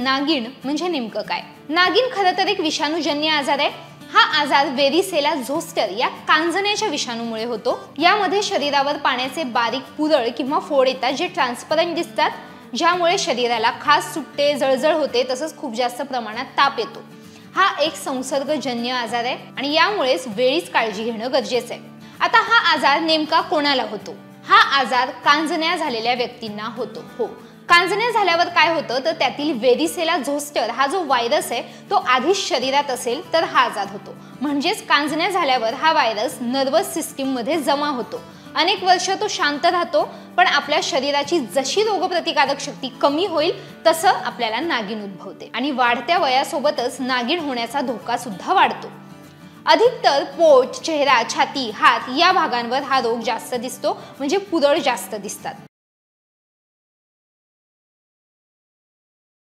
नागिन म्हणजे नेमकं काय? नागिन खरं तर एक विषाणूजन्य आजार आहे। हा आजार वेरिसेला झोस्टर या कांजण्याच्या विषाणूमुळे होतो। यामध्ये शरीरावर पाण्याचे बारीक पुरळ किंवा फोड येतात जे ट्रान्सपरंट दिसतात, ज्यामुळे शरीराला खास सुटते, जळजळ होते, तसंच खूप जास्त प्रमाणात ताप येतो। हा एक संसर्गजन्य आजार आहे आणि यामुळेच वेळीच काळजी घेणं गरजेचं आहे। आता हा आजार नेमका कोणाला होतो? हा आजार कांजण्या झालेल्या व्यक्तींना होतो। हो, कांजण्या झाल्यावर काय होतं तर त्यातील वेरिसेला झोस्टर हा जो व्हायरस आहे तो आधीच शरीरात असेल तर हा आजार होतो। म्हणजेच कांजण्या झाल्यावर हा व्हायरस नर्वस सिस्टीम मध्ये जमा होतो। अनेक वर्ष तो शांत राहतो, पण आपल्या शरीराची जशी रोगप्रतिकारक शक्ती कमी होईल तसं आपल्याला नागिन उद्भवते आणि वाढत्या वयासोबतच नागिन होण्याचा धोका सुद्धा वाढतो। अधिकतर पोट, चेहरा, छाती, हात या भागांवर हा रोग जास्त दिसतो, म्हणजे पुरळ जास्त दिसतात।